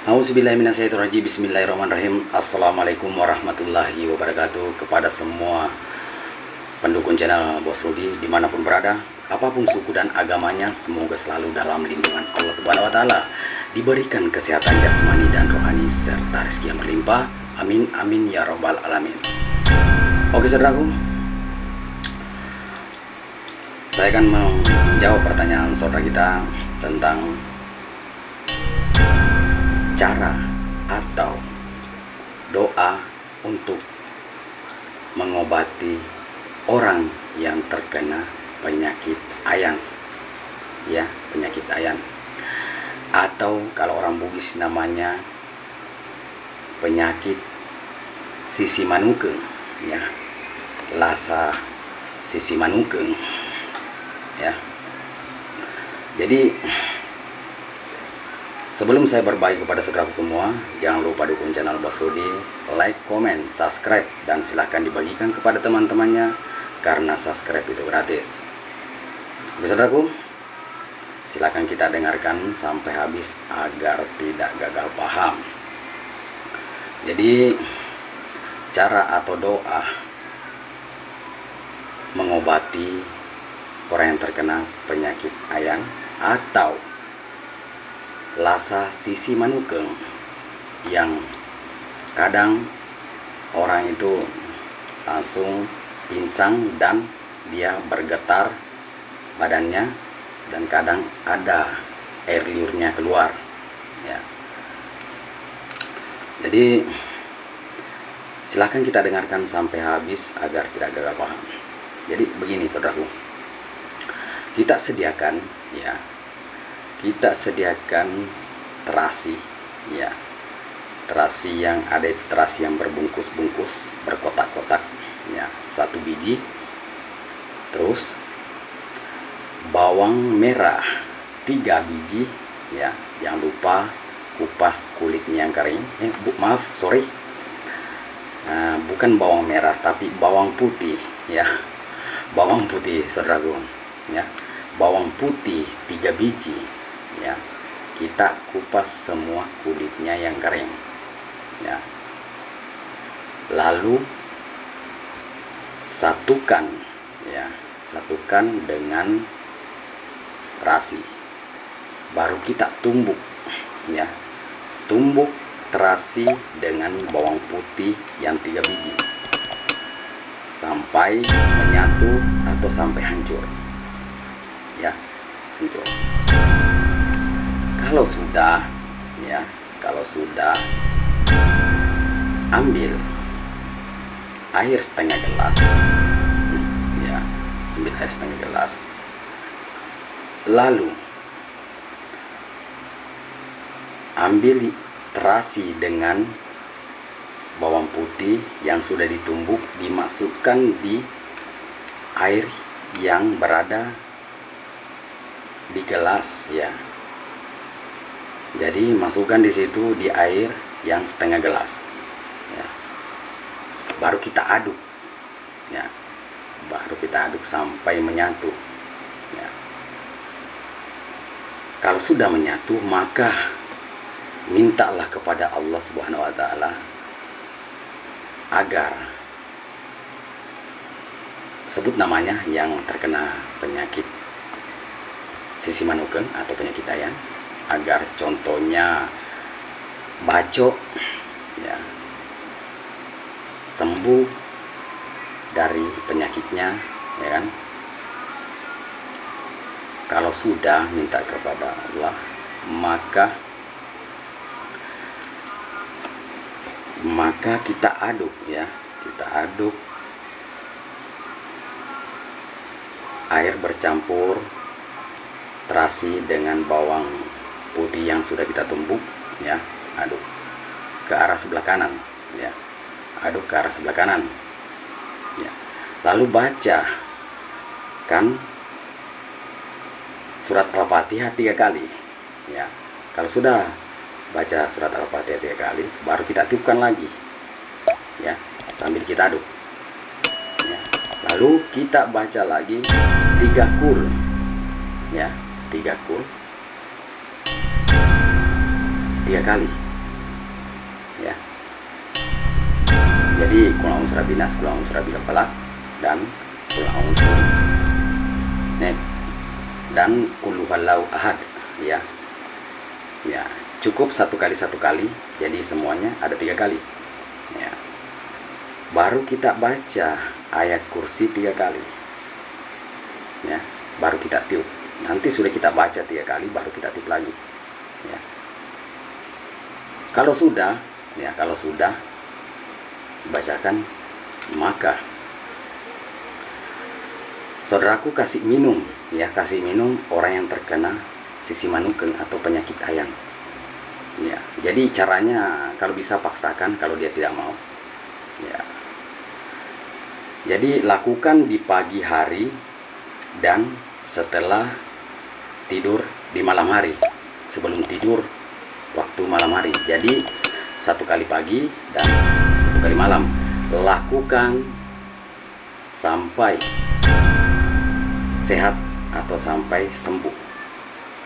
Auzubillahiminasyaitonirrajim. Bismillahirrahmanirrahim. Assalamualaikum warahmatullahi wabarakatuh. Kepada semua pendukung channel Bos Rudi dimanapun berada, apapun suku dan agamanya, semoga selalu dalam lindungan Allah Subhanahu wa Ta'ala, diberikan kesehatan jasmani dan rohani serta rezeki yang berlimpah. Amin amin ya robbal alamin. Oke saudaraku, saya akan menjawab pertanyaan saudara kita tentang cara atau doa untuk mengobati orang yang terkena penyakit ayan, ya, penyakit ayan, atau kalau orang Bugis namanya penyakit sisi manukeng, ya, lasa sisi manukeng, ya. Jadi sebelum saya berbagi kepada saudara semua, jangan lupa dukung channel Bos Rudi, like, comment, subscribe, dan silahkan dibagikan kepada teman-temannya, karena subscribe itu gratis. Oke saudaraku, silahkan kita dengarkan sampai habis agar tidak gagal paham. Jadi cara atau doa mengobati orang yang terkena penyakit ayan atau lasa sisi manukeng, yang kadang orang itu langsung pingsan dan dia bergetar badannya, dan kadang ada air liurnya keluar, ya. Jadi silahkan kita dengarkan sampai habis agar tidak gagal paham. Jadi begini saudaraku, kita sediakan, ya, kita sediakan terasi, ya, terasi yang ada itu terasi yang berbungkus-bungkus, berkotak-kotak, ya, 1 biji. Terus bawang merah 3 biji, ya, jangan lupa kupas kulitnya yang kering. Bukan bawang merah tapi bawang putih, ya, bawang putih saudaraku, ya, bawang putih 3 biji, ya, kita kupas semua kulitnya yang kering, ya, lalu satukan, ya, satukan dengan terasi, baru kita tumbuk, ya, tumbuk terasi dengan bawang putih yang 3 biji sampai menyatu atau sampai hancur, ya, hancur. Kalau sudah, ya, kalau sudah, ambil air setengah gelas, ya, ambil air setengah gelas, lalu ambil terasi dengan bawang putih yang sudah ditumbuk, dimasukkan di air yang berada di gelas, ya. Jadi masukkan di situ di air yang setengah gelas, ya. Baru kita aduk, ya, baru kita aduk sampai menyatu, ya. Kalau sudah menyatu, maka mintalah kepada Allah Subhanahu wa Ta'ala agar, sebut namanya yang terkena penyakit sisi manukeng atau penyakit ayan, agar contohnya bacok, ya, sembuh dari penyakitnya, ya kan. Kalau sudah minta kepada Allah, maka kita aduk, ya, kita aduk air bercampur terasi dengan bawang putih yang sudah kita tumbuk, ya, aduk ke arah sebelah kanan, ya, aduk ke arah sebelah kanan, ya. Lalu baca kan surat Al-Fatihah 3 kali, ya. Kalau sudah baca surat Al-Fatihah 3 kali, baru kita tiupkan lagi, ya, sambil kita aduk, ya. Lalu kita baca lagi 3 kul, ya, 3 kul 3 kali, Jadi qul a'udzu birabbil nas, qul a'udzu birabbil falaq, dan qul a'udzu dan qul huwallahu ahad, ya. Ya, cukup satu kali, jadi semuanya ada 3 kali, ya. Baru kita baca ayat kursi 3 kali, ya. Baru kita tiup. Nanti sudah kita baca 3 kali, baru kita tiup lagi, ya. Kalau sudah bacakan, maka saudaraku kasih minum, ya, kasih minum orang yang terkena sisi manukeng atau penyakit ayang, ya. Jadi caranya kalau bisa paksakan, kalau dia tidak mau, ya. Jadi lakukan di pagi hari dan setelah tidur di malam hari, sebelum tidur waktu malam hari. Jadi 1 kali pagi dan 1 kali malam. Lakukan sampai sehat atau sampai sembuh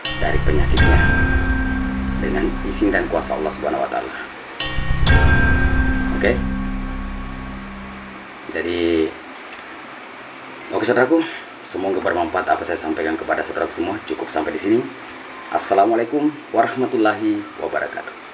dari penyakitnya dengan izin dan kuasa Allah Subhanahu wa taala. Oke. Jadi oke saudaraku, semoga bermanfaat apa saya sampaikan kepada saudaraku semua. Cukup sampai di sini. Assalamualaikum warahmatullahi wabarakatuh.